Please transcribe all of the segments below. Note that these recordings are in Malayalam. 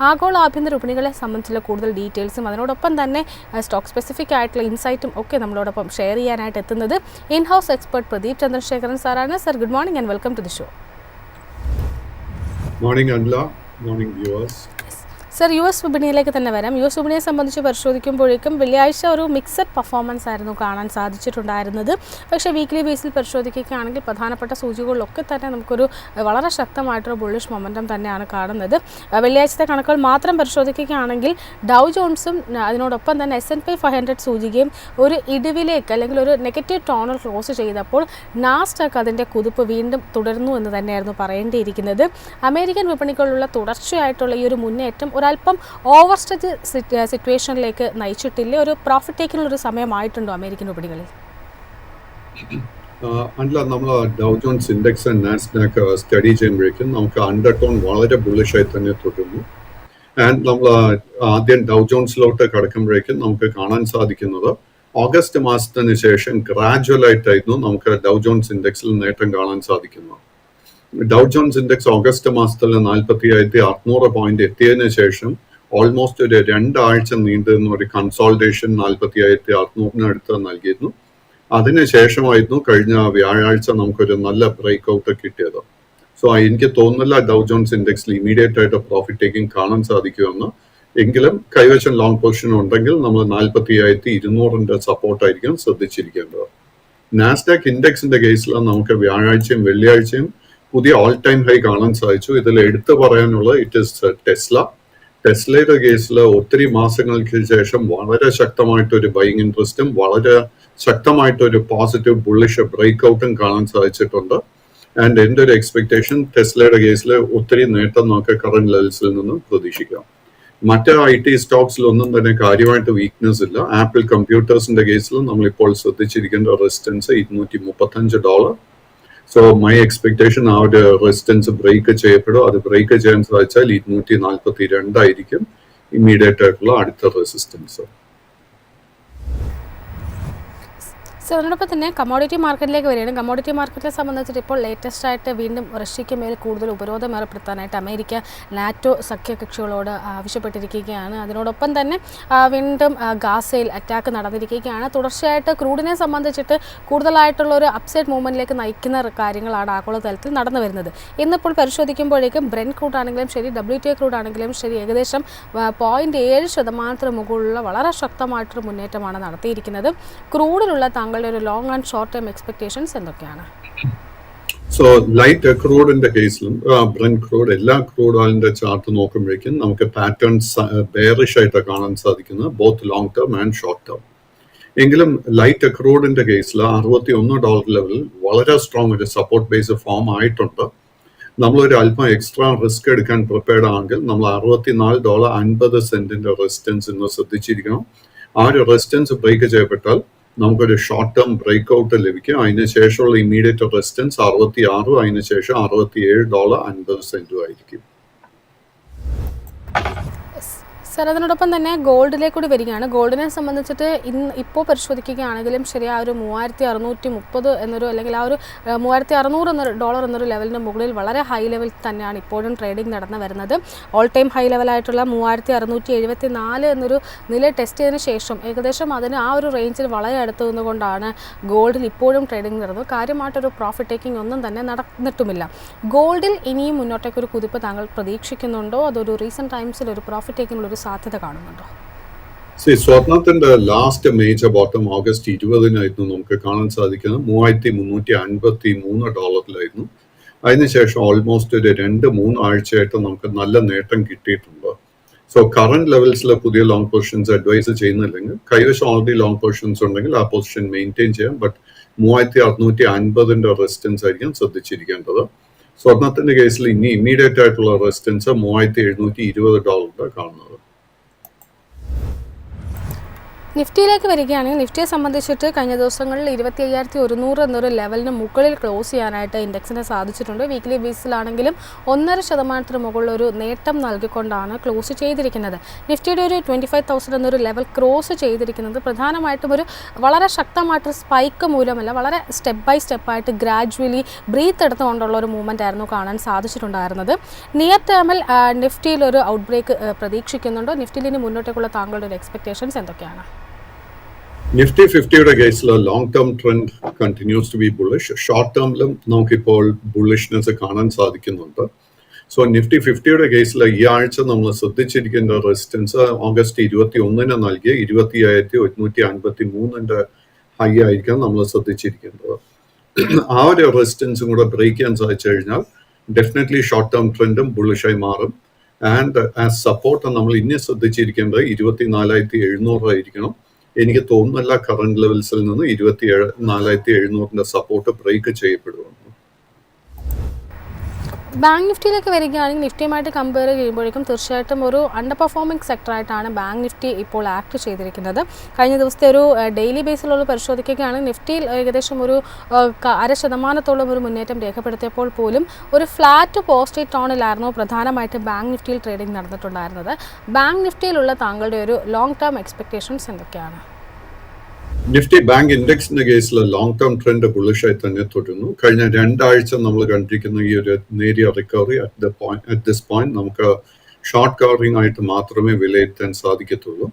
ആഗോള ആഭ്യന്തര വിപണികളെ സംബന്ധിച്ചുള്ള കൂടുതൽ ഡീറ്റെയിൽസും അതിനോടൊപ്പം തന്നെ സ്റ്റോക്ക് സ്പെസിഫിക് ആയിട്ടുള്ള ഇൻസൈറ്റും ഒക്കെ നമ്മളോടൊപ്പം ഷെയർ ചെയ്യാനായിട്ട് എത്തുന്നത് in house expert Pradeep Chandrasekharan സാറാണ്. Sir, good morning and welcome to the show. Morning അൻല, morning viewers. Sir, U S വിപണിയിലേക്ക് തന്നെ വരാം. യു എസ് വിപണിയെ സംബന്ധിച്ച് പരിശോധിക്കുമ്പോഴേക്കും വെള്ളിയാഴ്ച ഒരു മിക്സഡ് പെർഫോമൻസ് ആയിരുന്നു കാണാൻ സാധിച്ചിട്ടുണ്ടായിരുന്നത്. പക്ഷേ വീക്ക്ലി ബേസിൽ പരിശോധിക്കുകയാണെങ്കിൽ പ്രധാനപ്പെട്ട സൂചികകളിലൊക്കെ തന്നെ നമുക്കൊരു വളരെ ശക്തമായിട്ടൊരു ബുള്ളിഷ് മൊമെൻറ്റം തന്നെയാണ് കാണുന്നത്. വെള്ളിയാഴ്ചത്തെ കണക്കുകൾ മാത്രം പരിശോധിക്കുകയാണെങ്കിൽ ഡൗ ജോൺസും അതിനോടൊപ്പം തന്നെ S&P 500 സൂചികയും ഒരു ഇടിവിലേക്ക് അല്ലെങ്കിൽ ഒരു നെഗറ്റീവ് ടോണിൽ ക്ലോസ് ചെയ്തപ്പോൾ നാസ്ഡാക്ക് അതിൻ്റെ കുതിപ്പ് വീണ്ടും തുടർന്നു എന്ന് തന്നെയായിരുന്നു പറയേണ്ടിയിരിക്കുന്നത്. അമേരിക്കൻ വിപണികളിലുള്ള തുടർച്ചയായിട്ടുള്ള ഈ ഒരു മുന്നേറ്റം ഒരല്പം ഓവർ സ്ട്രെച്ച് സിറ്റുവേഷനിലേക്ക് നയിച്ചിട്ടില്ലേ? ഒരു പ്രോഫിറ്റ് ടേക്കിനുള്ളൊരു സമയമായിട്ടുണ്ടോ അമേരിക്കൻ വിപണികളിൽ? അല്ല, നമ്മൾ Dow Jones index and Nasdaq study ചെയ്യുമ്പോഴേക്കും നമുക്ക് അണ്ടർടോൺ വളരെ ബുള്ളിഷായി തന്നെ തുടരുന്നു. ആൻഡ് നമ്മൾ ആദ്യം ഡൗ ജോൺസിലോട്ട് കടക്കുമ്പോഴേക്കും നമുക്ക് കാണാൻ സാധിക്കുന്നത് ഓഗസ്റ്റ് മാസത്തിന് ശേഷം ഗ്രാജുവൽ ആയിട്ടായിരുന്നു നമുക്ക് ഡൗ ജോൺസ് ഇൻഡെക്സിൽ നേട്ടം കാണാൻ സാധിക്കുന്നത്. ഡൗ ജോൺസ് ഇൻഡെക്സ് ഓഗസ്റ്റ് മാസത്തിൽ 40,600 പോയിന്റ് എത്തിയതിനു ശേഷം ഓൾമോസ്റ്റ് ഒരു 2 ആഴ്ച നീണ്ടുന്ന ഒരു കൺസോൾട്ടേഷൻ 40,600 അടുത്ത് നൽകിയിരുന്നു. അതിനുശേഷമായിരുന്നു കഴിഞ്ഞ വ്യാഴാഴ്ച നമുക്കൊരു നല്ല ബ്രേക്ക് ഔട്ട് കിട്ടിയത്. സോ എനിക്ക് തോന്നുന്നില്ല ഡൗ ജോൺസ് ഇൻഡെക്സിൽ ഇമീഡിയറ്റ് ആയിട്ട് പ്രോഫിറ്റ് ടേക്കിംഗ് കാണാൻ സാധിക്കുമെന്ന്. എങ്കിലും കൈവശം ലോങ് പൊസിഷൻ ഉണ്ടെങ്കിൽ നമ്മൾ 40,200 സപ്പോർട്ടായിരിക്കും ശ്രദ്ധിച്ചിരിക്കേണ്ടത്. നാസ്ഡാക്ക് ഇൻഡെക്സിന്റെ കേസിൽ നമുക്ക് വ്യാഴാഴ്ചയും വെള്ളിയാഴ്ചയും പുതിയ ഓൾ ടൈം ഹൈ കാണാൻ സാധിച്ചു. ഇതിൽ എടുത്തു പറയാനുള്ളത് ഇറ്റ് ഇസ് ടെസ്ല. ടെസ്ലയുടെ കേസിൽ ഒത്തിരി മാസങ്ങൾക്ക് ശേഷം വളരെ ശക്തമായിട്ടൊരു ബൈയിങ് ഇൻട്രസ്റ്റും വളരെ ശക്തമായിട്ടൊരു പോസിറ്റീവ് ബുള്ളിഷ് ബ്രേക്ക് ഔട്ടും കാണാൻ സാധിച്ചിട്ടുണ്ട്. ആൻഡ് എൻ്റെ ഒരു എക്സ്പെക്ടേഷൻ ടെസ്ലയുടെ കേസിൽ ഒത്തിരി നേട്ടം നമുക്ക് കറന്റ് ലെവൽസിൽ നിന്നും പ്രതീക്ഷിക്കാം. മറ്റ് IT സ്റ്റോക്സിലൊന്നും തന്നെ കാര്യമായിട്ട് വീക്ക്നെസ് ഇല്ല. ആപ്പിൾ കമ്പ്യൂട്ടേഴ്സിന്റെ കേസിൽ നമ്മളിപ്പോൾ ശ്രദ്ധിച്ചിരിക്കേണ്ട റെസിസ്റ്റൻസ് $235. സോ മൈ എക്സ്പെക്ടേഷൻ ആ ഒരു റെസിസ്റ്റൻസ് ബ്രേക്ക് ചെയ്യപ്പെടും. അത് ബ്രേക്ക് ചെയ്യാൻ സാധിച്ചാൽ 242 ആയിരിക്കും ഇമ്മീഡിയറ്റ് ആയിട്ടുള്ള അടുത്ത റെസിസ്റ്റൻസ്. സോ അതിനോടൊപ്പം തന്നെ കമ്മോഡിറ്റി മാർക്കറ്റിലേക്ക് വരികയാണ്. കമ്മോഡിറ്റി മാർക്കറ്റിനെ സംബന്ധിച്ചിട്ട് ഇപ്പോൾ ലേറ്റസ്റ്റ് ആയിട്ട് വീണ്ടും റഷ്യയ്ക്ക് മേൽ കൂടുതൽ ഉപരോധം ഏർപ്പെടുത്താനായിട്ട് അമേരിക്ക നാറ്റോ സഖ്യകക്ഷികളോട് ആവശ്യപ്പെട്ടിരിക്കുകയാണ്. അതിനോടൊപ്പം തന്നെ വീണ്ടും ഗാസയിൽ അറ്റാക്ക് നടന്നിരിക്കുകയാണ്. തുടർച്ചയായിട്ട് ക്രൂഡിനെ സംബന്ധിച്ചിട്ട് കൂടുതലായിട്ടുള്ള ഒരു അപ്സൈഡ് മൂവ്മെൻറ്റിലേക്ക് നയിക്കുന്ന കാര്യങ്ങളാണ് ആഗോളതലത്തിൽ നടന്നു വരുന്നത്. ഇന്നിപ്പോൾ പരിശോധിക്കുമ്പോഴേക്കും ബ്രെന്റ് ക്രൂഡ് ആണെങ്കിലും ശരി, WTI ക്രൂഡ് ആണെങ്കിലും ശരി, ഏകദേശം 0.7% മുകളിലുള്ള വളരെ ശക്തമായിട്ടൊരു മുന്നേറ്റമാണ് നടത്തിയിരിക്കുന്നത്. ക്രൂഡിലുള്ള താങ്കളുടെ ഒരു long and short time expectations എന്തൊക്കെയാണ്? സോ ലൈറ്റ് ക്രൂഡിന്റെ കേസിലും ബ്രെന്റ് ക്രൂഡ് എല്ലാ ക്രൂഡ് ഓയിലിന്റെ ചാർട്ട് നോക്കുമ്പോഴേക്കും നമുക്ക് പാറ്റേൺസ് ബെയറിഷ് ആയിട്ട് കാണാൻ സാധിക്കുന്നത് both long term and short term. എങ്കിലും ലൈറ്റ് ക്രൂഡിന്റെ കേസിൽ $61 ലെവലിൽ വളരെ സ്ട്രോങ് ഒരു സപ്പോർട്ട് ബേസ് ഫോം ആയിട്ടുണ്ട്. നമ്മളൊരു അല്പം എക്സ്ട്രാ റിസ്ക് എടുക്കാൻ പ്രിപ്പയർഡ് ആണെങ്കിൽ നമ്മൾ $64.50 റെസിസ്റ്റൻസ് ഇന്ന് ശ്രദ്ധിച്ചിരിക്കണം. ആ ഒരു റെസിസ്റ്റൻസ് ബ്രേക്ക് ചെയ്യപ്പെട്ടാൽ നമുക്കൊരു ഷോർട്ട് ടേം ബ്രേക്ക് ഔട്ട് ലഭിക്കും. അതിനുശേഷമുള്ള ഇമ്മീഡിയറ്റ് റെസിസ്റ്റൻസ് 66, അതിനുശേഷം $67.50 ആയിരിക്കും. സർ, അതിനോടൊപ്പം തന്നെ ഗോൾഡിലേക്ക് കൂടി വരികയാണ്. ഗോൾഡിനെ സംബന്ധിച്ചിട്ട് ഇപ്പോൾ പരിശോധിക്കുകയാണെങ്കിലും ശരി, ആ ഒരു 3630 എന്നൊരു അല്ലെങ്കിൽ ആ ഒരു $3600 എന്നൊരു ലെവലിന് മുകളിൽ വളരെ ഹൈ ലെവൽ തന്നെയാണ് ഇപ്പോഴും ട്രേഡിംഗ് നടന്നു വരുന്നത്. ഓൾ ടൈം ഹൈ ലെവലായിട്ടുള്ള 3674 എന്നൊരു നില ടെസ്റ്റ് ചെയ്തതിന് ശേഷം ഏകദേശം അതിന് ആ ഒരു റേഞ്ചിൽ വളരെ അടുത്ത് നിന്നുകൊണ്ടാണ് ഗോൾഡിൽ ഇപ്പോഴും ട്രേഡിംഗ് നടന്നത്. കാര്യമായിട്ടൊരു പ്രോഫിറ്റ് ടേക്കിംഗ് ഒന്നും തന്നെ നടന്നിട്ടുമില്ല. ഗോൾഡിൽ ഇനിയും മുന്നോട്ടേക്കൊരു കുതിപ്പ് താങ്കൾ പ്രതീക്ഷിക്കുന്നുണ്ടോ? അതൊരു റീസെന്റ് ടൈംസിൽ ഒരു പ്രോഫിറ്റ് ടേക്കിംഗിലൊരു സാധ്യത കാണുന്നുണ്ടോ? സ്വർണത്തിന്റെ ലാസ്റ്റ് മേജർ ബോട്ടം ഓഗസ്റ്റ് 20 നമുക്ക് കാണാൻ സാധിക്കുന്നത് $3353 അതിനുശേഷം ഓൾമോസ്റ്റ് ഒരു 2-3 ആഴ്ചയായിട്ട് നമുക്ക് നല്ല നേട്ടം കിട്ടിയിട്ടുണ്ട്. സോ കറന്റ് ലെവൽസിൽ പുതിയ ലോങ് പൊസിഷൻസ് അഡ്വൈസ് ചെയ്യുന്നില്ലെങ്കിൽ കൈവശം ഓൾറെഡി ലോങ് പൊസിഷൻസ് ഉണ്ടെങ്കിൽ ആ പൊസിഷൻ മെയിൻറ്റെയിൻ ചെയ്യാം. ബട്ട് 3650 റെസിസ്റ്റൻസ് ആയിരിക്കും ശ്രദ്ധിച്ചിരിക്കേണ്ടത്. സ്വർണത്തിന്റെ കേസിൽ ഇനി ഇമ്മീഡിയറ്റ് ആയിട്ടുള്ള റെസിസ്റ്റൻസ് $3720 കാണുന്നത്. നിഫ്റ്റിയിലേക്ക് വരികയാണെങ്കിൽ നിഫ്റ്റിയെ സംബന്ധിച്ചിട്ട് കഴിഞ്ഞ ദിവസങ്ങളിൽ 25,100 എന്നൊരു ലെവലിന് മുകളിൽ ക്ലോസ് ചെയ്യാനായിട്ട് ഇൻഡെക്സിന് സാധിച്ചിട്ടുണ്ട്. വീക്ക്ലി ബേസിലാണെങ്കിലും 1.5% മുകളിൽ ഒരു നേട്ടം നൽകിക്കൊണ്ടാണ് ക്ലോസ് ചെയ്തിരിക്കുന്നത്. നിഫ്റ്റിയുടെ ഒരു 25,000 എന്നൊരു ലെവൽ ക്രോസ് ചെയ്തിരിക്കുന്നത് പ്രധാനമായിട്ടും ഒരു വളരെ ശക്തമായിട്ട് സ്പൈക്ക് മൂലമല്ല, വളരെ സ്റ്റെപ്പ് ബൈ സ്റ്റെപ്പായിട്ട് ഗ്രാജുവലി ബ്രീത്ത് എടുത്തുകൊണ്ടുള്ള ഒരു മൂവ്മെൻ്റ് ആയിരുന്നു കാണാൻ സാധിച്ചിട്ടുണ്ടായിരുന്നത്. നിയർ ടേമിൽ നിഫ്റ്റിയിൽ ഒരു ഔട്ട് ബ്രേക്ക് പ്രതീക്ഷിക്കുന്നുണ്ടോ? നിഫ്റ്റിയിൽ ഇനി മുന്നോട്ടേക്കുള്ള താങ്കളുടെ ഒരു എക്സ്പെക്ടേഷൻസ് എന്തൊക്കെയാണ്? നിഫ്റ്റി 50യുടെ കേസിൽ long term trend continues to be bullish. Short ടേമിലും നമുക്കിപ്പോൾ ബുള്ളിഷ്നെസ് കാണാൻ സാധിക്കുന്നുണ്ട്. സോ നിഫ്റ്റി 50യുടെ കേസിൽ ഈ ആഴ്ച നമ്മൾ ശ്രദ്ധിച്ചിരിക്കേണ്ട റെസിസ്റ്റൻസ് ഓഗസ്റ്റ് 21 നൽകിയ 25,153 ഹൈ ആയിരിക്കാം നമ്മൾ ശ്രദ്ധിച്ചിരിക്കേണ്ടത്. ആ ഒരു റെസിസ്റ്റൻസും കൂടെ ബ്രേക്ക് ചെയ്യാൻ സാധിച്ചു കഴിഞ്ഞാൽ ഡെഫിനറ്റ്ലി ഷോർട്ട് ടേം ട്രെൻഡും ബുള്ളിഷായി മാറും. ആൻഡ് ആസ് സപ്പോർട്ട് നമ്മൾ ഇനി ശ്രദ്ധിച്ചിരിക്കേണ്ടത് 24,700 ആയിരിക്കണം. എനിക്ക് തോന്നുന്നില്ല കറണ്ട് ലെവൽസിൽ നിന്ന് 24,700 സപ്പോർട്ട് ബ്രേക്ക് ചെയ്യപ്പെടുമെന്ന്. ബാങ്ക് നിഫ്റ്റിയിലേക്ക് വരികയാണെങ്കിൽ നിഫ്റ്റിയുമായിട്ട് കമ്പയർ ചെയ്യുമ്പോഴേക്കും തീർച്ചയായിട്ടും ഒരു അണ്ടർ പെർഫോമിംഗ് സെക്ടറായിട്ടാണ് ബാങ്ക് നിഫ്റ്റി ഇപ്പോൾ ആക്ട് ചെയ്തിരിക്കുന്നത്. കഴിഞ്ഞ ദിവസത്തെ ഒരു ഡെയിലി ബേസിലുള്ള പരിശോധിക്കുകയാണെങ്കിൽ നിഫ്റ്റിയിൽ ഏകദേശം ഒരു 0.5% ഒരു മുന്നേറ്റം രേഖപ്പെടുത്തിയപ്പോൾ പോലും ഒരു ഫ്ലാറ്റ് പോസിറ്റീവ് ടോണിലായിരുന്നു പ്രധാനമായിട്ട് ബാങ്ക് നിഫ്റ്റിയിൽ ട്രേഡിംഗ് നടന്നിട്ടുണ്ടായിരുന്നത്. ബാങ്ക് നിഫ്റ്റിയിലുള്ള താങ്കളുടെ ഒരു ലോങ് ടേം എക്സ്പെക്ടേഷൻസ് എന്തൊക്കെയാണ്? നിഫ്റ്റി ബാങ്ക് ഇൻഡെക്സിന്റെ കേസിൽ ലോങ് ടേം ട്രെൻഡ് ബുള്ളിഷായി തന്നെ തുടരുന്നു. കഴിഞ്ഞ 2 ആഴ്ച നമ്മൾ കണ്ടിരിക്കുന്ന ഈ ഒരു നേരിയ റിക്കവറി അറ്റ് ദിസ് പോയിന്റ് നമുക്ക് ഷോർട്ട് കവറിംഗ് ആയിട്ട് മാത്രമേ വിലയിരുത്താൻ സാധിക്കത്തുള്ളൂ.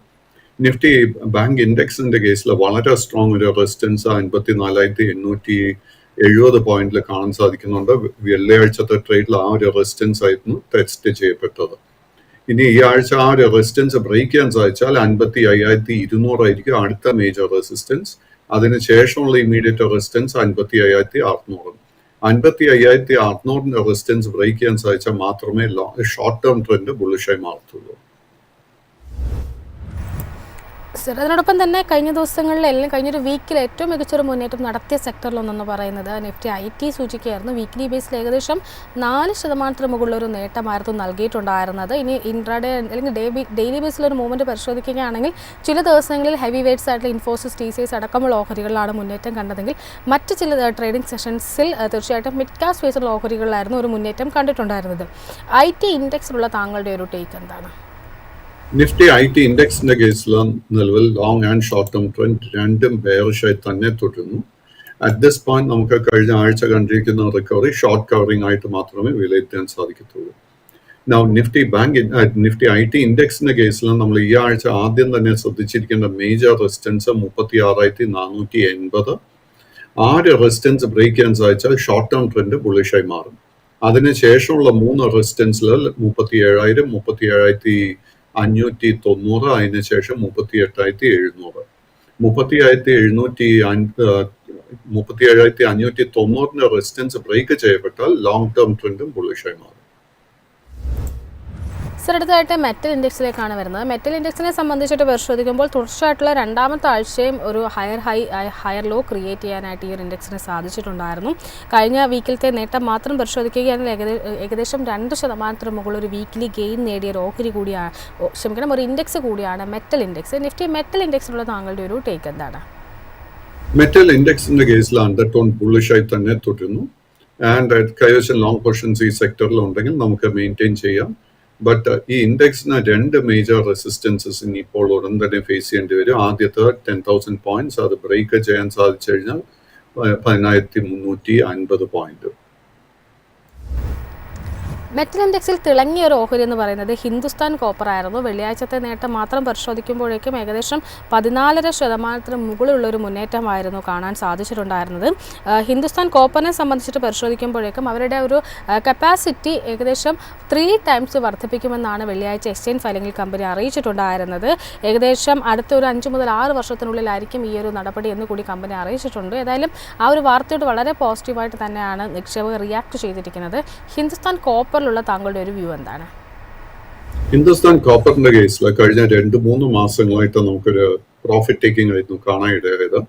നിഫ്റ്റി ബാങ്ക് ഇൻഡെക്സിന്റെ കേസിൽ വളരെ സ്ട്രോങ് ഒരു റെസിസ്റ്റൻസ് 54,870 പോയിന്റിൽ കാണാൻ സാധിക്കുന്നുണ്ട്. വെള്ളിയാഴ്ചത്തെ ട്രേഡിൽ ആ ഒരു റെസിസ്റ്റൻസ് ആയിരുന്നു ടെസ്റ്റ് ചെയ്യപ്പെട്ടത്. ഇനി ഈ ആഴ്ച ആ ഒരു റെസിസ്റ്റൻസ് ബ്രേക്ക് ചെയ്യാൻ സാധിച്ചാൽ 55,200 ആയിരിക്കും അടുത്ത മേജർ റെസിസ്റ്റൻസ്. അതിനുശേഷമുള്ള ഇമീഡിയറ്റ് റെസിസ്റ്റൻസ് 55,600. 55,600 റെസിസ്റ്റൻസ് ബ്രേക്ക് ചെയ്യാൻ സാധിച്ചാൽ മാത്രമേ ഷോർട്ട് ടേം ട്രെൻഡ് ബുള്ളിഷായി മാറത്തുള്ളൂ. സർ, അതിനോടൊപ്പം തന്നെ കഴിഞ്ഞ ദിവസങ്ങളിൽ കഴിഞ്ഞൊരു വീക്കിൽ ഏറ്റവും മികച്ചൊരു മുന്നേറ്റം നടത്തിയ സെക്ടറിലൊന്നെന്ന് പറയുന്നത് നിഫ്റ്റി IT സൂചികയായിരുന്നു. വീക്ക്ലി ബേസിൽ ഏകദേശം 4% മുകളിലൊരു നേട്ടമായിരുന്നു നൽകിയിട്ടുണ്ടായിരുന്നത്. ഇനി ഇൻട്രാഡേ അല്ലെങ്കിൽ ഡെയിലി ബേസിലൊരു മൂവ്മെൻറ്റ് പരിശോധിക്കുകയാണെങ്കിൽ ചില ദിവസങ്ങളിൽ ഹെവി വെയ്റ്റ്സ് ആയിട്ടുള്ള ഇൻഫോസിസ്, TCS അടക്കമുള്ള ഓഹരികളിലാണ് മുന്നേറ്റം കണ്ടതെങ്കിൽ മറ്റ് ചില ട്രേഡിംഗ് സെഷൻസിൽ തീർച്ചയായിട്ടും മിഡ് ക്യാപ് സ്പേസുള്ള ഓഹരികളിലായിരുന്നു ഒരു മുന്നേറ്റം കണ്ടിട്ടുണ്ടായിരുന്നത്. IT ഇൻഡെക്സിലുള്ള താങ്കളുടെ ഒരു ടേക്ക് എന്താണ്? നിഫ്റ്റി IT ഇൻഡെക്സിന്റെ കേസിൽ നിലവിൽ long and short term trend രണ്ടും ബെയറിഷായി തന്നെ തുടരുന്നു. അറ്റ് ദിസ് പോയിന്റ് നമുക്ക് കഴിഞ്ഞ ആഴ്ച കണ്ടിരിക്കുന്ന റിക്കവറി ഷോർട്ട് കവറിംഗ് ആയിട്ട് മാത്രമേ വിലയിരുത്താൻ സാധിക്കത്തുള്ളൂ. നിഫ്റ്റി IT ഇൻഡെക്സിന്റെ കേസിൽ നമ്മൾ ഈ ആഴ്ച ആദ്യം തന്നെ ശ്രദ്ധിച്ചിരിക്കേണ്ട മേജർ റെസിസ്റ്റൻസ് 36,480. ആ ഒരു റെസിസ്റ്റൻസ് ബ്രേക്ക് ചെയ്യാൻ സാധിച്ചാൽ ഷോർട്ട് ടേം ട്രെൻഡ് ബുള്ളിഷായി മാറും. അതിനുശേഷമുള്ള 3 റെസിസ്റ്റൻസിൽ 37,000, 37,590, അതിനുശേഷം 38,700. 37,590 റെസിസ്റ്റൻസ് ബ്രേക്ക് ചെയ്യപ്പെട്ടാൽ ലോങ് ടേം ട്രെൻഡും ബുള്ളിഷായി മാറും. സർ, അടുത്തതായിട്ട് മെറ്റൽ ഇൻഡെക്സിലേക്കാണ് വരുന്നത്. മെറ്റൽ ഇൻഡെക്സിനെ സംബന്ധിച്ചിട്ട് പരിശോധിക്കുമ്പോൾ തുടർച്ചയായിട്ടുള്ള രണ്ടാമത്തെ ആഴ്ചയും ഒരു ഹയർ ലോ ക്രിയേറ്റ് ചെയ്യാനായിട്ട് ഈ ഒരു ഇൻഡെക്സിന് സാധിച്ചിട്ടുണ്ടായിരുന്നു. കഴിഞ്ഞ വീക്കിലത്തെ നേട്ടം മാത്രം പരിശോധിക്കുകയാണെങ്കിൽ ഏകദേശം 2% മുകളിൽ ഒരു വീക്കിലി ഗെയിൻ നേടിയ ഒരു ഓഹരി കൂടിയാണ്, ഒരു ഇൻഡെക്സ് കൂടിയാണ് മെറ്റൽ ഇൻഡെക്സ്. നിഫ്റ്റി മെറ്റൽ ഇൻഡെക്സിലുള്ള താങ്കളുടെ ഒരു ടേക്ക് എന്താണ്? മെറ്റൽ ഇൻഡെക്സിന്റെ കേസിൽ അണ്ടർടോൺ ബുള്ളിഷായി തന്നെ തുടരുന്നു. ആൻഡ് കൈവശം ലോങ് പൊസിഷൻസ് ഈ സെക്ടറിൽ ഉണ്ടെങ്കിൽ നമുക്ക് മെയിൻറ്റെയിൻ ചെയ്യാം. ബട്ട് ഈ ഇൻഡെക്സിന് 2 മേജർ റെസിസ്റ്റൻസസ് ഇപ്പോൾ ഉടൻ തന്നെ ഫേസ് ചെയ്യേണ്ടി വരും. ആദ്യത്തെ 10,000 പോയിന്റ്സ്, അത് ബ്രേക്ക് ചെയ്യാൻ സാധിച്ചു കഴിഞ്ഞാൽ 10,350 പോയിന്റ്. മെറ്റൽ ഇൻഡെക്സിൽ തിളങ്ങിയ ഒരു ഓഹരി എന്ന് പറയുന്നത് ഹിന്ദുസ്ഥാൻ കോപ്പർ ആയിരുന്നു. വെള്ളിയാഴ്ചത്തെ നേട്ടം മാത്രം പരിശോധിക്കുമ്പോഴേക്കും ഏകദേശം 14% മുകളിലുള്ള ഒരു മുന്നേറ്റമായിരുന്നു കാണാൻ സാധിച്ചിട്ടുണ്ടായിരുന്നത്. ഹിന്ദുസ്ഥാൻ കോപ്പറിനെ സംബന്ധിച്ചിട്ട് പരിശോധിക്കുമ്പോഴേക്കും അവരുടെ ഒരു കപ്പാസിറ്റി ഏകദേശം 3 ടൈംസ് വർദ്ധിപ്പിക്കുമെന്നാണ് വെള്ളിയാഴ്ച എക്സ്ചേഞ്ച് ഫയലിംഗിൽ കമ്പനി അറിയിച്ചിട്ടുണ്ടായിരുന്നത്. ഏകദേശം അടുത്ത ഒരു 5 മുതൽ 6 വർഷത്തിനുള്ളിലായിരിക്കും ഈ ഒരു നടപടി എന്ന് കൂടി കമ്പനി അറിയിച്ചിട്ടുണ്ട്. ഏതായാലും ആ ഒരു വാർത്തയോട് വളരെ പോസിറ്റീവായിട്ട് തന്നെയാണ് നിക്ഷേപകർ റിയാക്ട് ചെയ്തിരിക്കുന്നത്. ഹിന്ദുസ്ഥാൻ കോപ്പറിലുള്ള താങ്കളുടെ ഒരു വ്യൂ എന്താണ്? ഹിന്ദുസ്ഥാൻ കോപ്പറിന്റെ കേസിൽ കഴിഞ്ഞ 2-3 മാസങ്ങളായിട്ട് നമുക്കൊരു പ്രോഫിറ്റ് ടേക്കിംഗ് ആയിരുന്നു കാണാനിടയായത്.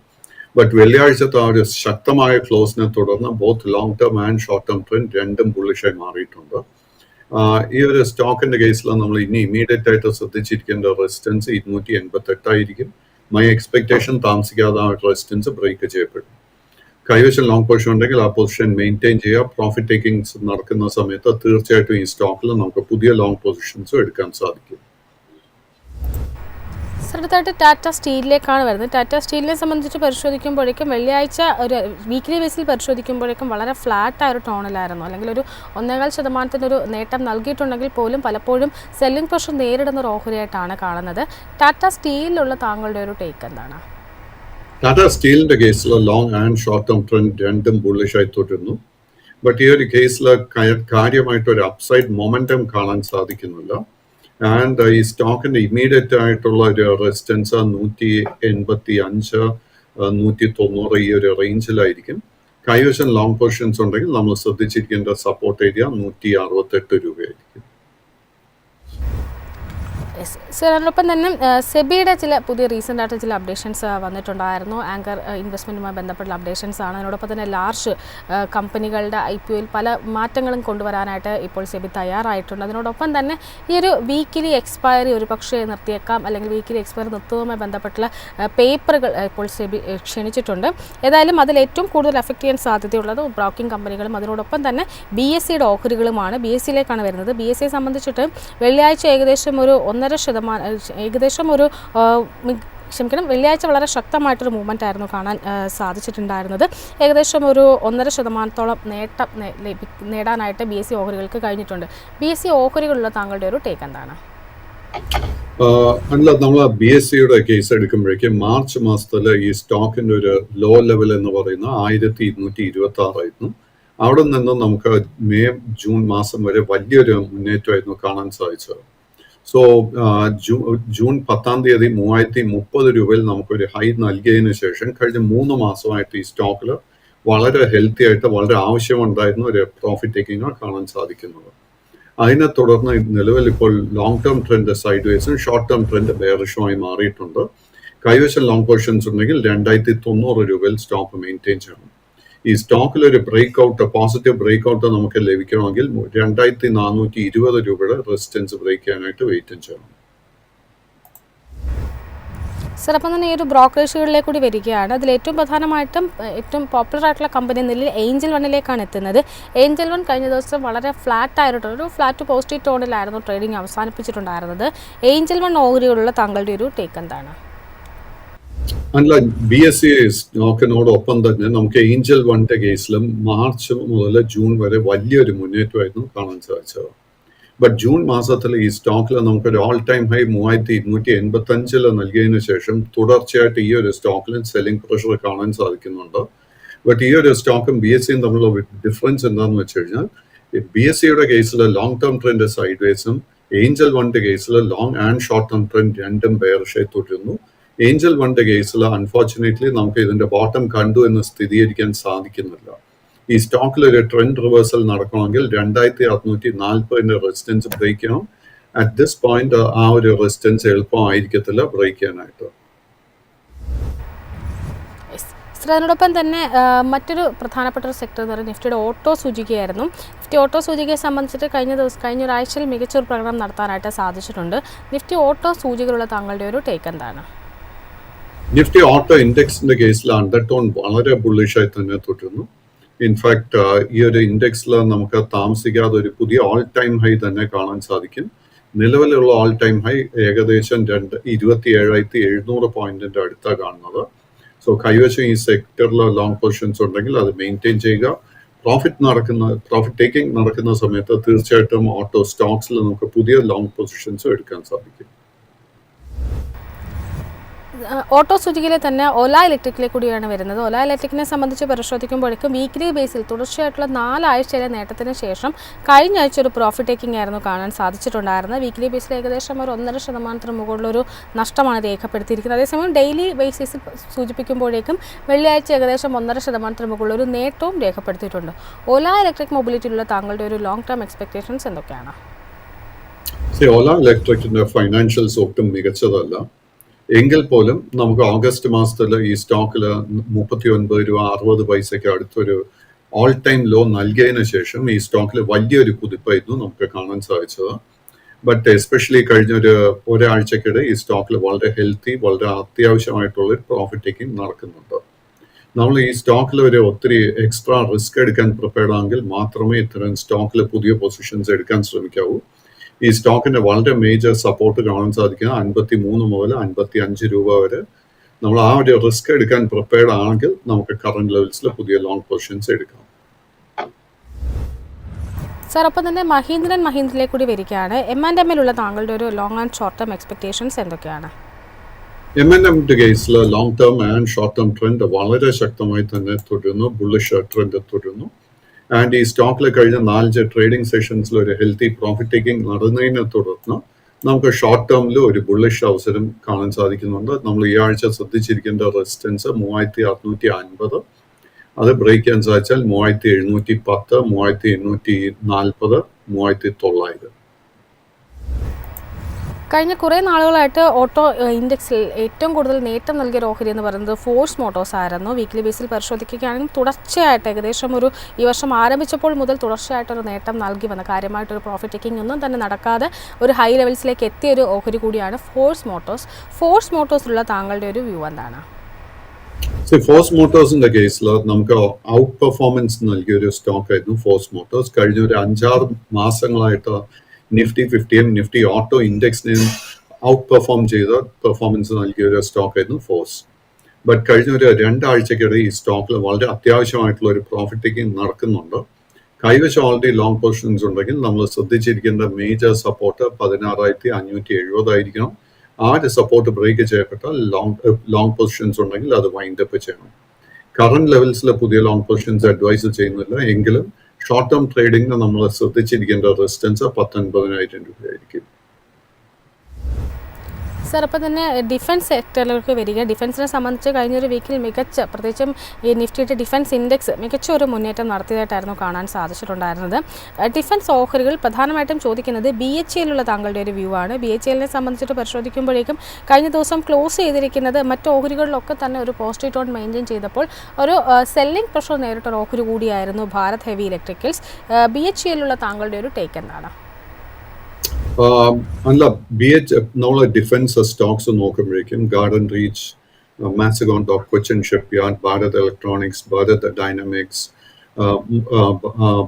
ബട്ട് വെള്ളിയാഴ്ചത്തെ ആ ഒരു ശക്തമായ ക്ലോസിനെ തുടർന്ന് both long term and short term trend രണ്ടും ബുള്ളിഷായി മാറിയിട്ടുണ്ട്. ഈ ഒരു സ്റ്റോക്കിന്റെ കേസിൽ നമ്മൾ ഇനി ഇമീഡിയറ്റ് ആയിട്ട് ശ്രദ്ധിച്ചിരിക്കേണ്ട റെസിസ്റ്റൻസ് 288 ആയിരിക്കും. മൈ എക്സ്പെക്ടേഷൻ താമസിക്കാതെ ആ റെസിസ്റ്റൻസ് ബ്രേക്ക് ചെയ്യപ്പെടും. കൈവശം ലോങ് പൊസിഷൻ ഉണ്ടെങ്കിൽ ആ പൊസിഷൻ മെയിൻറ്റെയിൻ ചെയ്യുക. പ്രോഫിറ്റ് ടേക്കിങ്സ് നടക്കുന്ന സമയത്ത് തീർച്ചയായിട്ടും ഈ സ്റ്റോക്കിൽ നമുക്ക് പുതിയ ലോങ് പൊസിഷൻസും എടുക്കാൻ സാധിക്കും. അടുത്തായിട്ട് ടാറ്റ സ്റ്റീലിലേക്കാണ് വരുന്നത്. ടാറ്റ സ്റ്റീലിനെ സംബന്ധിച്ച് പരിശോധിക്കുമ്പോഴേക്കും വെള്ളിയാഴ്ച ഒരു വീക്ക്ലി ബേസിൽ പരിശോധിക്കുമ്പോഴേക്കും വളരെ ഫ്ലാറ്റായ ഒരു ടോണിലായിരുന്നു, അല്ലെങ്കിൽ ഒരു 1.25% ഒരു നേട്ടം നൽകിയിട്ടുണ്ടെങ്കിൽ പോലും പലപ്പോഴും സെല്ലിംഗ് പ്രഷർ നേരിടുന്ന ഒരു ഓഹരിയായിട്ടാണ് കാണുന്നത്. ടാറ്റ സ്റ്റീലിലുള്ള താങ്കളുടെ ഒരു ടേക്ക് എന്താണ്? ടാറ്റ സ്റ്റീലിന്റെ കേസിൽ long and short term trend രണ്ടും ബുള്ളിഷായി തുടരുന്നു. ബട്ട് ഈ ഒരു കേസിൽ കാര്യമായിട്ടൊരു അപ്സൈഡ് മൊമെന്റം കാണാൻ സാധിക്കുന്നില്ല. ആൻഡ് ഈ സ്റ്റോക്കിന്റെ ഇമ്മീഡിയറ്റ് ആയിട്ടുള്ള ഒരു റെസിസ്റ്റൻസ് 185, 190 ഈ ഒരു റേഞ്ചിലായിരിക്കും. കൈവശം ലോങ് പൊസിഷൻസ് ഉണ്ടെങ്കിൽ നമ്മൾ ശ്രദ്ധിച്ചിരിക്കേണ്ട സപ്പോർട്ട് ഏരിയ 168 രൂപയായിരിക്കും. സർ, അതിനൊപ്പം തന്നെ സെബിയുടെ ചില പുതിയ റീസെൻ്റ് ആയിട്ട് ചില അപ്ഡേഷൻസ് വന്നിട്ടുണ്ടായിരുന്നു. ആങ്കർ ഇൻവെസ്റ്റ്മെൻറ്റുമായി ബന്ധപ്പെട്ടുള്ള അപ്ഡേഷൻസ് ആണ്. അതിനോടൊപ്പം തന്നെ ലാർജ് കമ്പനികളുടെ IPOയിൽ പല മാറ്റങ്ങളും കൊണ്ടുവരാനായിട്ട് ഇപ്പോൾ സെബി തയ്യാറായിട്ടുണ്ട്. അതിനോടൊപ്പം തന്നെ ഈ ഒരു വീക്കിലി എക്സ്പയറി ഒരു പക്ഷേ നിർത്തിയേക്കാം, അല്ലെങ്കിൽ വീക്കിലി എക്സ്പയറി നിർത്തുന്നതുമായി ബന്ധപ്പെട്ടുള്ള പേപ്പറുകൾ ഇപ്പോൾ സെബി ക്ഷണിച്ചിട്ടുണ്ട്. ഏതായാലും അതിൽ ഏറ്റവും കൂടുതൽ എഫക്റ്റ് ചെയ്യാൻ സാധ്യതയുള്ളത് ബ്രോക്കിംഗ് കമ്പനികളും അതിനോടൊപ്പം തന്നെ BSEയുടെ ഓഹരികളുമാണ്. BSEയിലേക്കാണ് വരുന്നത്. BSEയെ സംബന്ധിച്ചിട്ട് വെള്ളിയാഴ്ച ഏകദേശം ഒരു 1.5% വെള്ളിയാഴ്ച വളരെ ശക്തമായിട്ടൊരു മൂവ്മെൻ്റ് ആയിരുന്നു കാണാൻ സാധിച്ചിട്ടുണ്ടായിരുന്നത്. ഏകദേശം ഒരു 1.5% നേട്ടം നേടാനായിട്ട് BSE ഓഹരികൾക്ക് കഴിഞ്ഞിട്ടുണ്ട്. BSE ഓഹരികളുള്ള താങ്കളുടെ ഒരു ടേക്ക് എന്താണ്? അല്ല, നമ്മൾ BSEയുടെ കേസ് എടുക്കുമ്പോഴേക്കും മാർച്ച് മാസത്തിൽ ഈ സ്റ്റോക്കിന്റെ ഒരു ലോ ലെവൽ എന്ന് പറയുന്ന 1226 ആയിരുന്നു. അവിടെ നിന്ന് നമുക്ക് മെയ് ജൂൺ മാസം വരെ വലിയൊരു മുന്നേറ്റമായിരുന്നു കാണാൻ സാധിച്ചത്. സോ ജൂൺ 10 തീയതി 3030 രൂപയിൽ നമുക്കൊരു ഹൈ നൽകിയതിനു ശേഷം കഴിഞ്ഞ 3 മാസമായിട്ട് ഈ സ്റ്റോക്കിൽ വളരെ ഹെൽത്തി ആയിട്ട് വളരെ ആവശ്യമുണ്ടായിരുന്ന ഒരു പ്രോഫിറ്റ് ടേക്കിംഗ് കാണാൻ സാധിക്കുന്നത്. അതിനെ തുടർന്ന് നിലവിൽ ഇപ്പോൾ ലോങ് ടേം ട്രെൻഡ് സൈഡ് വേസും ഷോർട്ട് ടേം ട്രെൻഡ് ബെയറിഷുമായി മാറിയിട്ടുണ്ട്. കൈവശം ലോങ് പൊസിഷൻസ് ഉണ്ടെങ്കിൽ 2090 രൂപയിൽ സ്റ്റോക്ക് മെയിൻറ്റെയിൻ ചെയ്യണം. ഈ സ്റ്റോക്കിൽ ഒരു പോസിറ്റീവ് ബ്രേക്ക് ഔട്ട് നമുക്ക് ലഭിക്കണമെങ്കിൽ 2420 രൂപയുടെ റെസിസ്റ്റൻസ് ബ്രേക്ക് ചെയ്യാനായിട്ട് വെയിറ്റ് ചെയ്യണം. സർ, അപ്പം തന്നെ ഈ ഒരു ബ്രോക്കറേജുകളിലേക്ക് കൂടി വരികയാണ്. അതിൽ ഏറ്റവും പ്രധാനമായിട്ടും ഏറ്റവും പോപ്പുലർ ആയിട്ടുള്ള കമ്പനി നിലയിൽ ഏഞ്ചൽ വണ്ണിലേക്കാണ് എത്തുന്നത്. ഏഞ്ചൽ വൺ കഴിഞ്ഞ ദിവസം വളരെ ഫ്ലാറ്റ് ഫ്ലാറ്റ് പോസിറ്റീവ് ടോണിലായിരുന്നു ട്രേഡിംഗ് അവസാനിപ്പിച്ചിട്ടുണ്ടായിരുന്നത്. ഏഞ്ചൽ വൺ ഓഹരികളുള്ള താങ്കളുടെ ഒരു ടേക്ക് എന്താണ്? അല്ല, BSE സ്റ്റോക്കിനോടൊപ്പം തന്നെ നമുക്ക് ഏഞ്ചൽ വണ്ണിന്റെ കേസിലും മാർച്ച് മുതൽ ജൂൺ വരെ വലിയൊരു മുന്നേറ്റമായിരുന്നു കാണാൻ സാധിച്ചത്. ബട്ട് ജൂൺ മാസത്തിൽ ഈ സ്റ്റോക്കിൽ നമുക്കൊരു ഓൾ ടൈം ഹൈ 3285 നൽകിയതിനു ശേഷം തുടർച്ചയായിട്ട് ഈ ഒരു സ്റ്റോക്കിലും സെല്ലിംഗ് പ്രഷർ കാണാൻ സാധിക്കുന്നുണ്ട്. ബട്ട് ഈ ഒരു സ്റ്റോക്കും BSEയും തമ്മിലുള്ള ഡിഫറൻസ് എന്താണെന്ന് വെച്ച് കഴിഞ്ഞാൽ BSEയുടെ കേസിൽ ലോങ് ടേം ട്രെൻഡ് സൈഡ് വേസും ഏഞ്ചൽ വണ്ണിന്റെ കേസിൽ long and short term trend രണ്ടും ബെയറിഷായി തുടരുന്നു. ഏഞ്ചൽ വണ്ണിന്റെ കേസിൽ അൺഫോർച്ചുനേറ്റ്ലി നമുക്ക് ഇതിന്റെ ബോട്ടം കണ്ടു എന്ന് സ്ഥിരീകരിക്കാൻ സാധിക്കുന്നില്ല. ഈ സ്റ്റോക്കിൽ ഒരു ട്രെൻഡ് റിവേഴ്സൽ നടക്കണമെങ്കിൽ 2640 റെസിസ്റ്റൻസ് ബ്രേക്ക് ചെയ്യണം. അറ്റ് ദിസ് പോയിന്റ് ആ ഒരു റെസിസ്റ്റൻസ് എളുപ്പമായിരിക്കത്തില്ല ബ്രേക്ക് ചെയ്യാനായിട്ട്. അതിനോടൊപ്പം തന്നെ മറ്റൊരു പ്രധാനപ്പെട്ട ഒരു സെക്ടർ എന്ന് പറയുന്നത് നിഫ്റ്റിയുടെ ഓട്ടോ സൂചികയായിരുന്നു. നിഫ്റ്റി ഓട്ടോ സൂചികയെ സംബന്ധിച്ചിട്ട് കഴിഞ്ഞ ഒരാഴ്ചയിൽ മികച്ചൊരു പ്രകടനം നടത്താനായിട്ട് സാധിച്ചിട്ടുണ്ട്. നിഫ്റ്റി ഓട്ടോ സൂചികകളുള്ള താങ്കളുടെ ഒരു ടേക്ക് എന്താണ്? നിഫ്റ്റി ഓട്ടോ ഇൻഡെക്സിന്റെ കേസിൽ അണ്ടർടോൺ വളരെ ബുള്ളിഷായി തന്നെ തുടരുന്നു. ഇൻഫാക്ട് ഈ ഒരു ഇൻഡെക്സിൽ നമുക്ക് താമസിക്കാതെ ഒരു പുതിയ ഓൾ ടൈം ഹൈ തന്നെ കാണാൻ സാധിക്കും. നിലവിലുള്ള ഓൾ ടൈം ഹൈ ഏകദേശം 27,700 പോയിന്റിന്റെ അടുത്താണ് കാണുന്നത്. സോ കൈവശം ഈ സെക്ടറിൽ ലോങ് പൊസിഷൻസ് ഉണ്ടെങ്കിൽ അത് മെയിൻറ്റെയിൻ ചെയ്യുക. പ്രോഫിറ്റ് ടേക്കിംഗ് നടക്കുന്ന സമയത്ത് തീർച്ചയായിട്ടും ഓട്ടോ സ്റ്റോക്സിൽ നമുക്ക് പുതിയ ലോങ് പൊസിഷൻസ് എടുക്കാൻ സാധിക്കും. ഓട്ടോ സൂചികയിലെ തന്നെ ഓല ഇലക്ട്രിക്കിലേക്ക് കൂടിയാണ് വരുന്നത്. ഓല ഇലക്ട്രിക്കിനെ സംബന്ധിച്ച് പരിശോധിക്കുമ്പോഴേക്കും വീക്ക്ലി ബേസിൽ തുടർച്ചയായിട്ടുള്ള 4 ആഴ്ചയിലെ നേട്ടത്തിന് ശേഷം കഴിഞ്ഞ ആഴ്ച ഒരു പ്രോഫിറ്റ് ടേക്കിംഗ് ആയിരുന്നു കാണാൻ സാധിച്ചിട്ടുണ്ടായിരുന്നത്. വീക്ക്ലി ബേസിൽ ഏകദേശം ഒരു 1.5% മുകളിലൊരു നഷ്ടമാണ് രേഖപ്പെടുത്തിയിരിക്കുന്നത്. അതേസമയം ഡെയിലി ബേസിസിൽ സൂചിപ്പിക്കുമ്പോഴേക്കും വെള്ളിയാഴ്ച ഏകദേശം 1.5% മുകളിലൊരു നേട്ടവും രേഖപ്പെടുത്തിയിട്ടുണ്ട്. ഓല ഇലക്ട്രിക് മൊബിലിറ്റിയിലുള്ള താങ്കളുടെ ഒരു ലോങ് ടേം എക്സ്പെക്ടേഷൻസ് എന്തൊക്കെയാണ്? ഓല ഇലക്ട്രിക്കിന്റെ ഫൈനാൻഷ്യൽസ് ഒട്ടും മികച്ചതല്ല. എങ്കിൽ പോലും നമുക്ക് ഓഗസ്റ്റ് മാസത്തിൽ ഈ സ്റ്റോക്കിൽ 39 രൂപ 60 പൈസയ്ക്ക് അടുത്തൊരു ഓൾ ടൈം ലോ നൽകിയതിനു ശേഷം ഈ സ്റ്റോക്കിൽ വലിയൊരു കുതിപ്പായിരുന്നു നമുക്ക് കാണാൻ സാധിച്ചത്. ബട്ട് എസ്പെഷ്യലി കഴിഞ്ഞ ഒരാഴ്ചക്കിടെ ഈ സ്റ്റോക്കിൽ വളരെ ഹെൽത്തി, വളരെ അത്യാവശ്യമായിട്ടുള്ള ഒരു പ്രോഫിറ്റ് ടേക്കിംഗ് നടക്കുന്നുണ്ട്. നമ്മൾ ഈ സ്റ്റോക്കിൽ ഒത്തിരി എക്സ്ട്രാ റിസ്ക് എടുക്കാൻ പ്രിപ്പയർഡ് ആണെങ്കിൽ മാത്രമേ ഇത്തരം സ്റ്റോക്കിൽ പുതിയ പൊസിഷൻസ് എടുക്കാൻ ശ്രമിക്കാവൂ. ഈ സ്റ്റോക്കിന്റെ വളരെ മേജർ സപ്പോർട്ട് കാണാൻ സാധിക്കുക 53 മുതൽ 55 രൂപ വരെ. നമ്മൾ ആ ഒരു റിസ്ക് എടുക്കാൻ പ്രിപ്പയർഡ് ആണെങ്കിൽ നമുക്ക് കറന്റ് ലെവൽസിൽ പുതിയ ലോങ് പൊസിഷൻസ് എടുക്കാം. സാർ, ഒപ്പം തന്നെ മഹീന്ദ്രയിലേക്ക് കൂടി വരികയാണ്. M&Mലുള്ള താങ്കളുടെ ഒരു long and short term expectations എന്തൊക്കെയാണ്? M&Mന്റെ കേസിൽ long term and short term trend വളരെ ശക്തമായി തന്നെ തുടരുന്നു, ബുള്ളിഷ് ട്രെൻഡ് തുടരുന്നു. ആൻഡ് ഈ സ്റ്റോക്കിൽ കഴിഞ്ഞ 4 ട്രേഡിംഗ് സെഷൻസിൽ ഒരു ഹെൽത്തി പ്രോഫിറ്റ് ടേക്കിംഗ് നടന്നതിനെ തുടർന്ന് നമുക്ക് ഷോർട്ട് ടേമിൽ ഒരു ബുള്ളിഷ് അവസരം കാണാൻ സാധിക്കുന്നുണ്ട്. നമ്മൾ ഈ ആഴ്ച ശ്രദ്ധിച്ചിരിക്കേണ്ട റെസിസ്റ്റൻസ് 3650, അത് ബ്രേക്ക് ചെയ്യാൻ സാധിച്ചാൽ 3710, 3840, 3900. കഴിഞ്ഞ കുറേ നാളുകളായിട്ട് ഓട്ടോ ഇൻഡെക്സിൽ ഏറ്റവും കൂടുതൽ നേട്ടം നൽകിയ ഒരു ഓഹരി എന്ന് പറയുന്നത് ഫോഴ്സ് മോട്ടോഴ്സ് ആയിരുന്നു. വീക്ക്ലി ബേസിൽ പരിശോധിക്കുകയാണെങ്കിൽ തുടർച്ചയായിട്ട് ഏകദേശം ഈ വർഷം ആരംഭിച്ചപ്പോൾ മുതൽ തുടർച്ചയായിട്ടൊരു നേട്ടം നൽകി വന്ന, കാര്യമായിട്ടൊരു പ്രോഫിറ്റ് ടേക്കിംഗ് ഒന്നും തന്നെ നടക്കാതെ ഒരു ഹൈ ലെവൽസിലേക്ക് എത്തിയ ഒരു ഓഹരി കൂടിയാണ് ഫോഴ്സ് മോട്ടോഴ്സ്. ഫോഴ്സ് മോട്ടോഴ്സിലുള്ള താങ്കളുടെ ഒരു വ്യൂ എന്താണ്? ഫോഴ്സ് മോട്ടോഴ്സിന്റെ കേസിൽ നമുക്ക് ഔട്ട് പെർഫോമൻസ് നൽകിയ ഒരു സ്റ്റോക്ക് ആയിരുന്നു ഫോഴ്സ് മോട്ടോഴ്സ്. കഴിഞ്ഞ ഒരു 5-6 മാസങ്ങളായിട്ട് നിഫ്റ്റി 50 നിഫ്റ്റി ഓട്ടോ ഇൻഡെക്സിനെയും ഔട്ട് പെർഫോം ചെയ്ത പെർഫോമൻസ് നൽകിയ ഒരു സ്റ്റോക്ക് ആയിരുന്നു ഫോഴ്സ്. ബട്ട് കഴിഞ്ഞ ഒരു 2 ആഴ്ചക്കിടെ ഈ സ്റ്റോക്കിൽ വളരെ അത്യാവശ്യമായിട്ടുള്ള ഒരു പ്രോഫിറ്റ് ടേക്കിംഗ് നടക്കുന്നുണ്ട്. കൈവശം ഓൾറെഡി ലോങ് പൊസിഷൻസ് ഉണ്ടെങ്കിൽ നമ്മൾ ശ്രദ്ധിച്ചിരിക്കേണ്ട മേജർ സപ്പോർട്ട് 16,570 ആയിരിക്കണം. ആ ഒരു സപ്പോർട്ട് ബ്രേക്ക് ചെയ്യപ്പെട്ടാൽ ലോങ് പൊസിഷൻസ് ഉണ്ടെങ്കിൽ അത് വൈൻഡ് അപ്പ് ചെയ്യണം. കറന്റ് ലെവൽസിൽ പുതിയ ലോങ് പൊസിഷൻസ് അഡ്വൈസ് ചെയ്യുന്നില്ല, എങ്കിലും ഷോർട്ട് ടേം ട്രേഡിംഗിന് നമ്മൾ ശ്രദ്ധിച്ചിരിക്കേണ്ട റെസിസ്റ്റൻസ് 19,000 രൂപയായിരിക്കും. സാർ, അപ്പം തന്നെ ഡിഫൻസ് സെക്ടറിലേക്ക് വരിക. ഡിഫൻസിനെ സംബന്ധിച്ച് കഴിഞ്ഞൊരു വീക്കിൽ പ്രത്യേകിച്ചും ഈ നിഫ്റ്റിയുടെ ഡിഫൻസ് ഇൻഡെക്സ് മികച്ച ഒരു മുന്നേറ്റം നടത്തിയതായിട്ടായിരുന്നു കാണാൻ സാധിച്ചിട്ടുണ്ടായിരുന്നത്. ഡിഫൻസ് ഓഹരികൾ പ്രധാനമായിട്ടും ചോദിക്കുന്നത് BHEലുള്ള താങ്കളുടെ ഒരു വ്യൂ ആണ്. BHEലിനെ സംബന്ധിച്ചിട്ട് പരിശോധിക്കുമ്പോഴേക്കും കഴിഞ്ഞ ദിവസം ക്ലോസ് ചെയ്തിരിക്കുന്നത് മറ്റ് ഓഹരികളിലൊക്കെ തന്നെ ഒരു പോസിറ്റീവ് ടോൺ മെയിൻറ്റെയിൻ ചെയ്തപ്പോൾ ഒരു സെല്ലിംഗ് പ്രഷർ നേരിട്ടൊരു ഓഹരി കൂടിയായിരുന്നു ഭാരത് ഹെവി ഇലക്ട്രിക്കൽസ്. BHEലുള്ള താങ്കളുടെ ഒരു ടേക്ക് എന്താണ്? അല്ല, നമ്മൾ ഡിഫൻസ് സ്റ്റോക്സ് നോക്കുമ്പോഴേക്കും Garden Reach, Mazagon Dock, Cochin Shipyard, Bharat Electronics, Bharat Dynamics,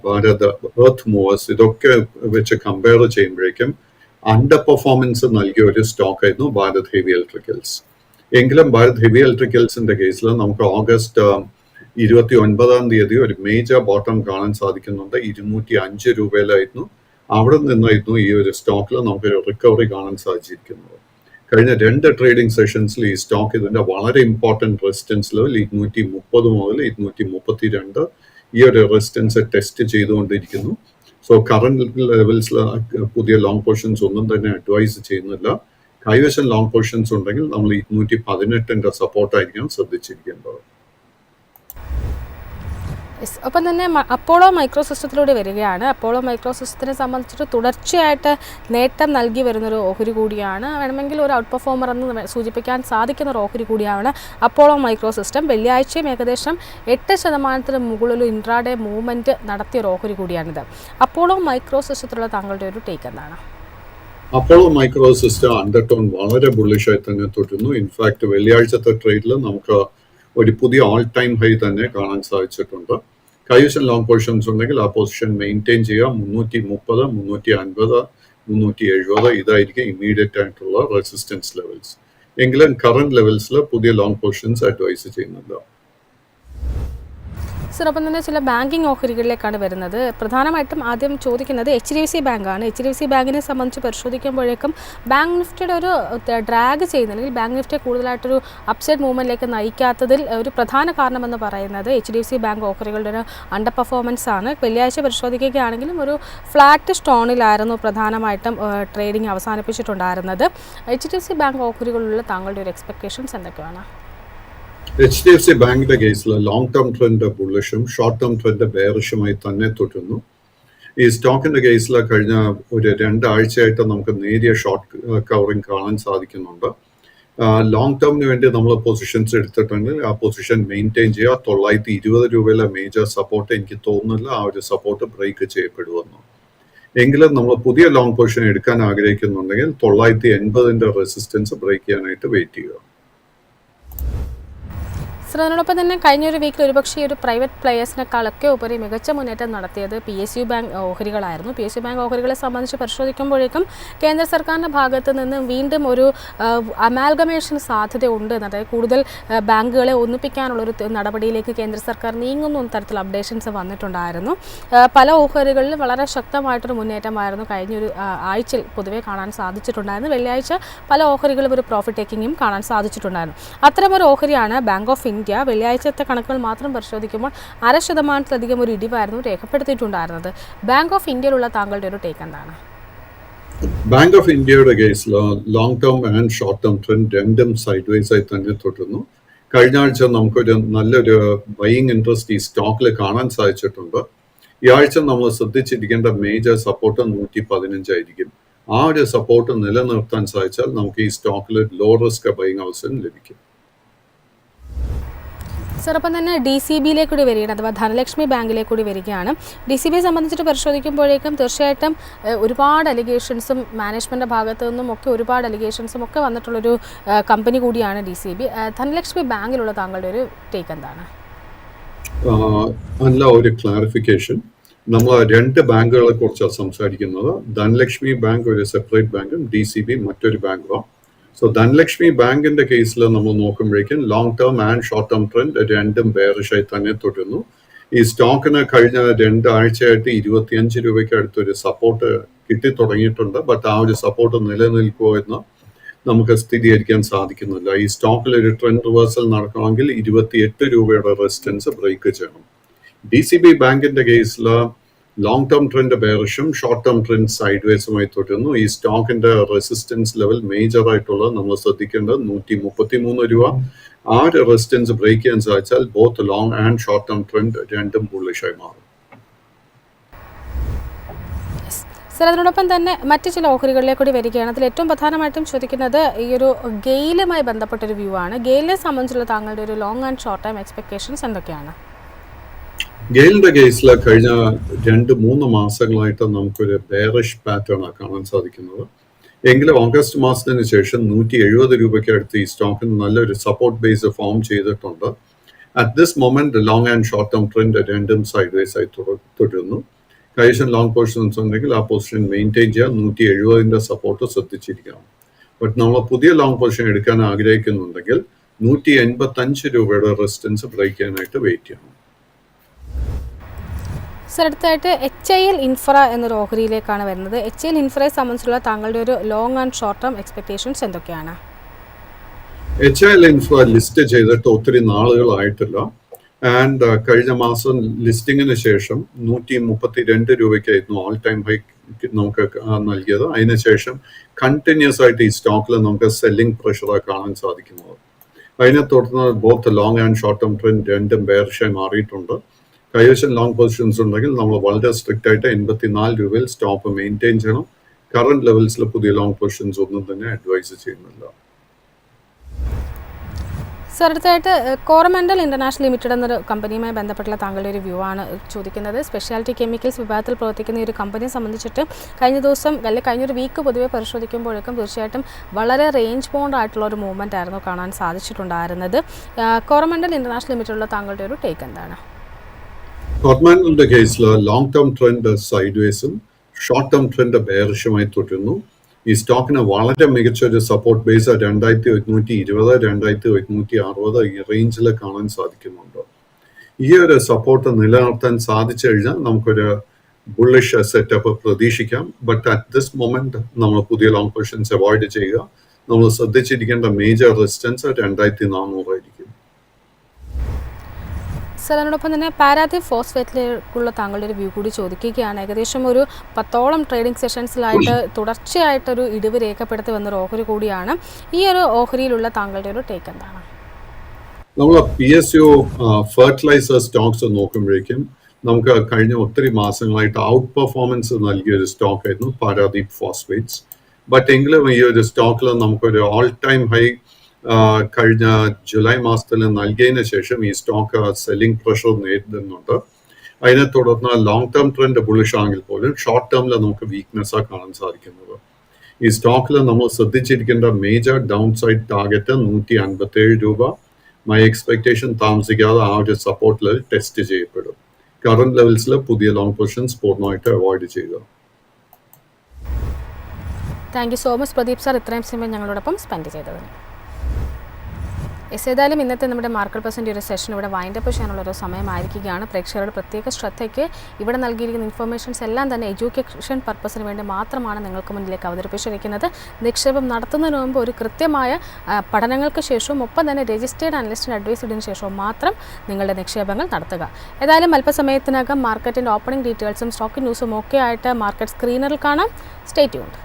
Bharat Earth Movers, ഇതൊക്കെ വെച്ച് കമ്പയർ ചെയ്യുമ്പോഴേക്കും അണ്ടർ പെർഫോമൻസ് നൽകിയ ഒരു സ്റ്റോക്ക് ആയിരുന്നു ഭാരത് ഹെവി ഇലക്ട്രിക്കൽസ്. എങ്കിലും ഭാരത് ഹെവി ഇലക്ട്രിക്കൽസിന്റെ കേസിൽ നമുക്ക് ഓഗസ്റ്റ് 29 ഒരു മേജർ ബോട്ടം കാണാൻ സാധിക്കുന്നുണ്ട്. 205 രൂപയിലായിരുന്നു. അവിടെ നിന്നായിരുന്നു ഈ ഒരു സ്റ്റോക്കിൽ നമുക്ക് റിക്കവറി കാണാൻ സാധിച്ചിരിക്കുന്നത്. കഴിഞ്ഞ 2 ട്രേഡിംഗ് സെഷൻസിൽ ഈ സ്റ്റോക്ക് ഇതിന്റെ വളരെ ഇമ്പോർട്ടൻറ്റ് റെസിസ്റ്റൻസ് ലെവൽ 230 മുതൽ 232 ഈ ഒരു റെസിസ്റ്റൻസ് ടെസ്റ്റ് ചെയ്തുകൊണ്ടിരിക്കുന്നു. സോ കറന്റ് ലെവൽസിൽ പുതിയ ലോങ് പൊസിഷൻസ് ഒന്നും തന്നെ അഡ്വൈസ് ചെയ്യുന്നില്ല. കൈവശം ലോങ് പൊസിഷൻസ് ഉണ്ടെങ്കിൽ നമ്മൾ 218 സപ്പോർട്ടായിരിക്കണം ശ്രദ്ധിച്ചിരിക്കേണ്ടത്. ഒപ്പം തന്നെ അപ്പോളോ മൈക്രോ സിസ്റ്റത്തിലൂടെ വരികയാണ്. അപ്പോളോ മൈക്രോ സിസ്റ്റത്തിനെ സംബന്ധിച്ചിട്ട് തുടർച്ചയായിട്ട് നേട്ടം നൽകി വരുന്നൊരു ഓഹരി കൂടിയാണ്. വേണമെങ്കിൽ ഒരു ഔട്ട് പെർഫോമർ എന്ന് സൂചിപ്പിക്കാൻ സാധിക്കുന്ന ഒരു ഓഹരി കൂടിയാണ് അപ്പോളോ മൈക്രോ സിസ്റ്റം. വെള്ളിയാഴ്ചയും ഏകദേശം 8% മുകളിൽ ഇൻട്രാഡേ മൂവ്മെൻറ്റ് നടത്തിയ ഒരു ഓഹരി കൂടിയാണിത്. അപ്പോളോ മൈക്രോ സിസ്റ്റത്തിലുള്ള താങ്കളുടെ ഒരു ടേക്ക് എന്താണ്? അപ്പോളോ മൈക്രോ സിസ്റ്റം അണ്ടർടോൺ വളരെ ബുള്ളിഷായി തന്നെ തുടരുന്നു. ഇൻഫാക്ട് വെള്ളിയാഴ്ചത്തെ ട്രേഡിൽ നമുക്ക് ഒരു പുതിയ ഓൾ ടൈം ഹൈ തന്നെ കാണാൻ സാധിച്ചിട്ടുണ്ട്. കൈവശം ലോങ് പൊസിഷൻസ് ഉണ്ടെങ്കിൽ ആ പൊസിഷൻ മെയിൻറ്റെയിൻ ചെയ്യുക. 330, 350, 370 ഇതായിരിക്കും ഇമ്മീഡിയറ്റ് ആയിട്ടുള്ള റെസിസ്റ്റൻസ് ലെവൽസ്. എങ്കിലും കറന്റ് ലെവൽസിൽ പുതിയ ലോങ് പൊസിഷൻസ് അഡ്വൈസ് ചെയ്യുന്നുണ്ട്. സർ, ഒപ്പം തന്നെ ചില ബാങ്കിങ് ഓഹരികളിലേക്കാണ് വരുന്നത്. പ്രധാനമായിട്ടും ആദ്യം ചോദിക്കുന്നത് HDFC ബാങ്കാണ്. HDFC ബാങ്കിനെ സംബന്ധിച്ച് പരിശോധിക്കുമ്പോഴേക്കും ബാങ്ക് നിഫ്റ്റിയുടെ ഒരു ഡ്രാഗ് ചെയ്യുന്ന അല്ലെങ്കിൽ ബാങ്ക് നിഫ്റ്റിയെ കൂടുതലായിട്ടൊരു അപ്സൈഡ് മൂവ്മെൻറ്റിലേക്ക് നയിക്കാത്തതിൽ ഒരു പ്രധാന കാരണമെന്ന് പറയുന്നത് HDFC ബാങ്ക് ഓഹരികളുടെ ഒരു അണ്ടർ പെർഫോമൻസ് ആണ്. വെള്ളിയാഴ്ച പരിശോധിക്കുകയാണെങ്കിലും ഒരു ഫ്ലാറ്റ് സ്റ്റോണിലായിരുന്നു പ്രധാനമായിട്ടും ട്രേഡിംഗ് അവസാനിപ്പിച്ചിട്ടുണ്ടായിരുന്നത്. HDFC ബാങ്ക് ഓഹരികളിലുള്ള താങ്കളുടെ ഒരു എക്സ്പെക്ടേഷൻസ് എന്തൊക്കെയാണ്? HDFC ബാങ്കിന്റെ കേസിൽ ലോങ് ടേം ട്രെൻഡ് ബുള്ളിഷും ഷോർട്ട് ടേം ട്രെൻഡ് ബെയറിഷുമായി തന്നെ തുടരുന്നു. ഈ സ്റ്റോക്കിന്റെ കേസിൽ കഴിഞ്ഞ ഒരു 2 ആഴ്ചയായിട്ട് നമുക്ക് നേരിയ ഷോർട്ട് കവറിങ് കാണാൻ സാധിക്കുന്നുണ്ട്. ലോങ് ടേമിന് വേണ്ടി നമ്മൾ പൊസിഷൻസ് എടുത്തിട്ടുണ്ടെങ്കിൽ ആ പൊസിഷൻ മെയിൻറ്റെയിൻ ചെയ്യുക. 920 രൂപയിലെ മേജർ സപ്പോർട്ട് എനിക്ക് തോന്നുന്നില്ല ആ ഒരു സപ്പോർട്ട് ബ്രേക്ക് ചെയ്യപ്പെടുമെന്ന്. എങ്കിലും നമ്മൾ പുതിയ ലോങ് പൊസിഷൻ എടുക്കാൻ ആഗ്രഹിക്കുന്നുണ്ടെങ്കിൽ 980 റെസിസ്റ്റൻസ് ബ്രേക്ക് ചെയ്യാനായിട്ട് വെയിറ്റ് ചെയ്യുക. സർ, അതിനോടൊപ്പം തന്നെ കഴിഞ്ഞൊരു വീക്കിൽ ഒരുപക്ഷെ ഒരു പ്രൈവറ്റ് പ്ലെയേഴ്സിനേക്കാളൊക്കെ ഉപരി മികച്ച മുന്നേറ്റം നടത്തിയത് PSU ബാങ്ക് ഓഹരികളായിരുന്നു. PSU ബാങ്ക് ഓഹരികളെ സംബന്ധിച്ച് പരിശോധിക്കുമ്പോഴേക്കും കേന്ദ്ര സർക്കാരിൻ്റെ ഭാഗത്ത് നിന്ന് വീണ്ടും ഒരു അമാൽഗമേഷൻ സാധ്യതയുണ്ട്, അതായത് കൂടുതൽ ബാങ്കുകളെ ഒന്നിപ്പിക്കാനുള്ളൊരു നടപടിയിലേക്ക് കേന്ദ്ര സർക്കാർ നീങ്ങുന്ന തരത്തിൽ അപ്ഡേഷൻസ് വന്നിട്ടുണ്ടായിരുന്നു. പല ഓഹരികളിലും വളരെ ശക്തമായിട്ടൊരു മുന്നേറ്റമായിരുന്നു കഴിഞ്ഞൊരു ആഴ്ചയിൽ പൊതുവെ കാണാൻ സാധിച്ചിട്ടുണ്ടായിരുന്നു. വെള്ളിയാഴ്ച പല ഓഹരികളും ഒരു പ്രോഫിറ്റ് ടേക്കിങ്ങും കാണാൻ സാധിച്ചിട്ടുണ്ടായിരുന്നു. അത്തരമൊരു ഓഹരിയാണ് ബാങ്ക് ഓഫ് ഇന്ത്യ. വെള്ളിയാഴ്ചത്തെ കണക്കുകൾ മാത്രം പരിശോധിക്കുമ്പോൾ 0.5% ഒരു ഇടിവായിരുന്നു രേഖപ്പെടുത്തിയിട്ടുണ്ടായിരുന്നത്. ബാങ്ക് ഓഫ് ഇന്ത്യയിലുള്ള താങ്കളുടെ ഒരു ടേക്ക് എന്താണ്? ബാങ്ക് ഓഫ് ഇന്ത്യയുടെ കേസിൽ long term and short term trend രണ്ടും സൈഡ് വൈസ് ആയി തന്നെ തുടരുന്നു. കഴിഞ്ഞ ആഴ്ച നമുക്കൊരു നല്ലൊരു ബൈയിങ് ഇൻട്രസ്റ്റ് ഈ സ്റ്റോക്കിൽ കാണാൻ സാധിച്ചിട്ടുണ്ട്. ഈ ആഴ്ച നമ്മൾ ശ്രദ്ധിച്ചിരിക്കേണ്ട മേജർ സപ്പോർട്ട് 115 ആയിരിക്കും. ആ ഒരു സപ്പോർട്ട് നിലനിർത്താൻ സാധിച്ചാൽ നമുക്ക് ഈ സ്റ്റോക്കിൽ ലോ റിസ്ക് ബൈയിങ് അവസരം ലഭിക്കും. സർ, അപ്പം തന്നെ DCBയിലേക്ക് കൂടി വരികയാണ്, അഥവാ ധനലക്ഷ്മി ബാങ്കിലേക്ക് കൂടി വരികയാണ്. DCBയെ സംബന്ധിച്ചിട്ട് പരിശോധിക്കുമ്പോഴേക്കും തീർച്ചയായിട്ടും ഒരുപാട് അലിഗേഷൻസും മാനേജ്മെൻറ്റിൻ്റെ ഭാഗത്തു നിന്നും ഒക്കെ ഒരുപാട് അലിഗേഷൻസും ഒക്കെ വന്നിട്ടുള്ളൊരു കമ്പനി കൂടിയാണ് DCB. ധനലക്ഷ്മി ബാങ്കിലുള്ള താങ്കളുടെ ഒരു ടേക്ക് എന്താണ്? നല്ല ഒരു ക്ലാരിഫിക്കേഷൻ. നമ്മൾ രണ്ട് ബാങ്കുകളെ കുറിച്ചാണ് സംസാരിക്കുന്നത്. ധനലക്ഷ്മി ബാങ്ക് ഒരു സെപ്പറേറ്റ് ബാങ്കും DCB മറ്റൊരു ബാങ്കുമാണ്. സോ ധനലക്ഷ്മി ബാങ്കിന്റെ കേസിൽ നമ്മൾ നോക്കുമ്പോഴേക്കും long term and short term trend രണ്ടും ബെയറിഷായി തന്നെ തുടരുന്നു. ഈ സ്റ്റോക്കിന് കഴിഞ്ഞ 2 ആഴ്ചയായിട്ട് 25 രൂപയ്ക്ക് അടുത്തൊരു സപ്പോർട്ട് കിട്ടി തുടങ്ങിയിട്ടുണ്ട്. ബട്ട് ആ ഒരു സപ്പോർട്ട് നിലനിൽക്കുമോ എന്ന് നമുക്ക് സ്ഥിരീകരിക്കാൻ സാധിക്കുന്നില്ല. ഈ സ്റ്റോക്കിൽ ഒരു ട്രെൻഡ് റിവേഴ്സൽ നടക്കണമെങ്കിൽ 28 രൂപയുടെ റെസിസ്റ്റൻസ് ബ്രേക്ക് ചെയ്യണം. DCB ബാങ്കിന്റെ കേസിൽ ലോങ് ടേം ട്രെൻഡ് ബെയറിഷും ഷോർട്ട് ടേം ട്രെൻഡ് സൈഡ് വേസുമായി തുടരുന്നു. ഈ സ്റ്റോക്കിന്റെ റെസിസ്റ്റൻസ് ലെവൽ മേജർ ആയിട്ടുള്ളത് നമ്മൾ ശ്രദ്ധിക്കേണ്ടത് 133 രൂപ. ആ ഒരു റെസിസ്റ്റൻസ് ബ്രേക്ക് ചെയ്യാൻ സാധിച്ചാൽ both long and short term trend രണ്ടും ബുള്ളിഷായി മാറും. സർ, അതിനോടൊപ്പം തന്നെ മറ്റ് ചില ഓഹരികളിലേക്ക് കൂടി വരികയാണ്. അതിൽ ഏറ്റവും പ്രധാനമായിട്ടും ചോദിക്കുന്നത് ഈ ഒരു ഗെയിലുമായി ബന്ധപ്പെട്ടൊരു വ്യൂ ആണ്. ഗെയിലിനെ സംബന്ധിച്ചുള്ള താങ്കളുടെ ഒരു long and short time expectations എന്തൊക്കെയാണ്? ഗെയിലിന്റെ കേസിൽ കഴിഞ്ഞ 2-3 മാസങ്ങളായിട്ട് നമുക്കൊരു ബെയറിഷ് പാറ്റേൺ കാണാൻ സാധിക്കുന്നത്. എങ്കിലും ഓഗസ്റ്റ് മാസത്തിന് ശേഷം 170 രൂപയ്ക്ക് അടുത്ത് ഈ സ്റ്റോക്കിന് നല്ലൊരു സപ്പോർട്ട് ബേസ് ഫോം ചെയ്തിട്ടുണ്ട്. At this moment long and short term trend രണ്ടും സൈഡ് വേസ് ആയി തുടരുന്നു. കൈഷൻ ലോങ് പൊസിഷൻസ് ഉണ്ടെങ്കിൽ ആ പൊസിഷൻ മെയിൻറ്റെയിൻ ചെയ്യാൻ 170 സപ്പോർട്ട് ശ്രദ്ധിച്ചിരിക്കണം. ബട്ട് നമ്മൾ പുതിയ ലോങ് പൊസിഷൻ എടുക്കാൻ ആഗ്രഹിക്കുന്നുണ്ടെങ്കിൽ 185 രൂപയുടെ റെസിസ്റ്റൻസ് ബ്രേക്ക് ചെയ്യാനായിട്ട് വെയിറ്റ് ചെയ്യണം. സർ, അടുത്തായിട്ട് HIL ഇൻഫ്ര എന്നൊരു ഓഹരിയിലേക്കാണ് വരുന്നത്. HIL ഇൻഫ്രയെ സംബന്ധിച്ചുള്ള താങ്കളുടെ ഒരു long and short term expectations എന്തൊക്കെയാണ്? HIL ഇൻഫ്ര ലിസ്റ്റ് ചെയ്തിട്ട് ഒത്തിരി നാളുകളായിട്ടില്ല. ആൻഡ് കഴിഞ്ഞ മാസം ലിസ്റ്റിങ്ങിന് ശേഷം 132 രൂപയ്ക്കായിരുന്നു ഓൾ ടൈം ഹൈ നമുക്ക് നൽകിയത്. അതിനുശേഷം കണ്ടിന്യൂസ് ആയിട്ട് ഈ സ്റ്റോക്കിൽ നമുക്ക് സെല്ലിംഗ് പ്രഷർ കാണാൻ സാധിക്കുന്നത്. അതിനെ തുടർന്ന് both long and short term trend രണ്ടും ബെയറിഷായി മാറിയിട്ടുണ്ട്. കൈവശം ലോങ് പൊസിഷൻസ് ഉണ്ടെങ്കിൽ നമ്മൾ വളരെ സ്ട്രിക്റ്റ് ആയിട്ട് 84 രൂപയിൽ സ്റ്റോപ്പ് മെയിൻറ്റെയിൻ ചെയ്യണം. കറന്റ് ലെവൽസിൽ പുതിയ ലോങ് പൊസിഷൻസ് ഒന്നും തന്നെ അഡ്വൈസ് ചെയ്യുന്നില്ല. സർ, അടുത്തായിട്ട് കോറമൻഡൽ ഇന്റർനാഷണൽ ലിമിറ്റഡ് എന്നൊരു കമ്പനിയുമായി ബന്ധപ്പെട്ടുള്ള താങ്കളുടെ ഒരു വ്യൂ ആണ് ചോദിക്കുന്നത്. സ്പെഷ്യാലിറ്റി കെമിക്കൽസ് വിഭാഗത്തിൽ പ്രവർത്തിക്കുന്ന ഈ ഒരു കമ്പനിയെ സംബന്ധിച്ചിട്ട് കഴിഞ്ഞ ദിവസം അല്ലെങ്കിൽ കഴിഞ്ഞൊരു വീക്ക് പൊതുവെ പരിശോധിക്കുമ്പോഴേക്കും തീർച്ചയായിട്ടും വളരെ റേഞ്ച് ബൗണ്ട് ആയിട്ടുള്ള ഒരു മൂവ്മെൻ്റ് ആയിരുന്നു കാണാൻ സാധിച്ചിട്ടുണ്ടായിരുന്നത്. കോറമൻഡൽ ഇന്റർനാഷണൽ ലിമിറ്റഡിലുള്ള താങ്കളുടെ ഒരു ടേക്ക് എന്താണ്? കോറമൻഡലിന്റെ കേസിൽ ലോങ് ടേം ട്രെൻഡ് സൈഡ് വേസും ഷോർട്ട് ടേം ട്രെൻഡ് ബെയറിഷുമായി തുടരുന്നു. ഈ സ്റ്റോക്കിന് വളരെ മികച്ചൊരു സപ്പോർട്ട് ബേസ് 2120, 2160 ഈ റേഞ്ചിൽ കാണാൻ സാധിക്കുന്നുണ്ട്. ഈ ഒരു സപ്പോർട്ട് നിലനിർത്താൻ സാധിച്ചു കഴിഞ്ഞാൽ നമുക്കൊരു ബുള്ളിഷ് സെറ്റപ്പ് പ്രതീക്ഷിക്കാം. ബട്ട് അറ്റ് ദിസ് മൊമെന്റ് നമ്മൾ പുതിയ ലോങ് പൊസിഷൻസ് അവോയ്ഡ് ചെയ്യുക. നമ്മൾ ശ്രദ്ധിച്ചിരിക്കേണ്ട മേജർ റെസിസ്റ്റൻസ് 2400 ആയിരിക്കും. സർ, അതിനോടൊപ്പം തന്നെ പാരാദീപ് ഫോസ്ഫേറ്റിലേക്കുള്ള താങ്കളുടെ ഒരു വ്യൂ കൂടി ചോദിക്കുകയാണ്. ഏകദേശം ഒരു 10ഓളം ട്രേഡിംഗ് സെഷൻസിലായിട്ട് തുടർച്ചയായിട്ടൊരു ഇടിവ് രേഖപ്പെടുത്തി വന്നൊരു ഓഹരി കൂടിയാണ്. ഈ ഒരു ഓഹരിയിലുള്ള താങ്കളുടെ ഒരു ടേക്ക് എന്താണ്? നമ്മൾ PSU ഫെർട്ടിലൈസർ സ്റ്റോക്സ് നോക്കുമ്പോഴേക്കും നമുക്ക് കഴിഞ്ഞ ഒത്തിരി മാസങ്ങളായിട്ട് ഔട്ട് പെർഫോമൻസ് നൽകിയ ഒരു സ്റ്റോക്ക് ആയിരുന്നു പാരാദീപ് ഫോസ്ഫേറ്റ്സ്. ബട്ട് എങ്കിലും ഈ ഒരു സ്റ്റോക്കിൽ നമുക്കൊരു ഓൾ ടൈം ഹൈ കഴിഞ്ഞ ജൂലൈ മാസത്തിൽ നൽകിയതിന് ശേഷം ഈ സ്റ്റോക്ക് സെല്ലിംഗ് പ്രഷർ നേരിടുന്നുണ്ട്. അതിനെ തുടർന്ന് ലോങ് ടേം ട്രെൻഡ് ബുള്ളിഷ് ആണെങ്കിൽ പോലും ഷോർട്ട് ടേമിൽ നമുക്ക് വീക്ക്നെസ്സാണ് കാണാൻ സാധിക്കുന്നത്. ഈ സ്റ്റോക്കിൽ നമ്മൾ ശ്രദ്ധിച്ചിരിക്കേണ്ട മേജർ ഡൗൺ സൈഡ് ടാർഗറ്റ് 157 രൂപ. മൈ എക്സ്പെക്ടേഷൻ താമസിക്കാതെ ആ ഒരു സപ്പോർട്ട് ലെവൽ ടെസ്റ്റ് ചെയ്യപ്പെടും. കറന്റ് ലെവൽസിൽ പുതിയ ലോങ് പൊസിഷൻസ് പൂർണ്ണമായിട്ട് അവോയ്ഡ് ചെയ്യുക. Thank you so much Pradeep sir, ഇത്രയും സമയം ഞങ്ങളോടൊപ്പം സ്പെൻഡ് ചെയ്തതിന്. ഏതായാലും ഇന്നത്തെ നമ്മുടെ മാർക്കറ്റ് പെർസെൻ്റ് ഒരു സെഷൻ ഇവിടെ വൈൻഡപ്പ് ചെയ്യാനുള്ളൊരു സമയമായിരിക്കുകയാണ്. പ്രേക്ഷകരുടെ പ്രത്യേക ശ്രദ്ധയ്ക്ക് ഇവിടെ നൽകിയിരിക്കുന്ന ഇൻഫർമേഷൻസ് എല്ലാം തന്നെ എഡ്യൂക്കേഷൻ പർപ്പസിന് വേണ്ടി മാത്രമാണ് നിങ്ങൾക്ക് മുന്നിലേക്ക് അവതരിപ്പിച്ചിരിക്കുന്നത്. നിക്ഷേപം നടത്തുന്നതിന് മുമ്പ് ഒരു കൃത്യമായ പഠനങ്ങൾക്ക് ശേഷവും ഒപ്പം തന്നെ രജിസ്റ്റേർഡ് അനലിസ്റ്റിന് അഡ്വൈസ് ഇടുന്നതിന് ശേഷവും മാത്രം നിങ്ങളുടെ നിക്ഷേപങ്ങൾ നടത്തുക. ഏതായാലും അല്പസമയത്തിനകം മാർക്കറ്റിൻ്റെ ഓപ്പണിംഗ് ഡീറ്റെയിൽസും സ്റ്റോക്ക് ന്യൂസും ഒക്കെ ആയിട്ട് മാർക്കറ്റ് സ്ക്രീനറിൽ കാണാം. Stay tuned.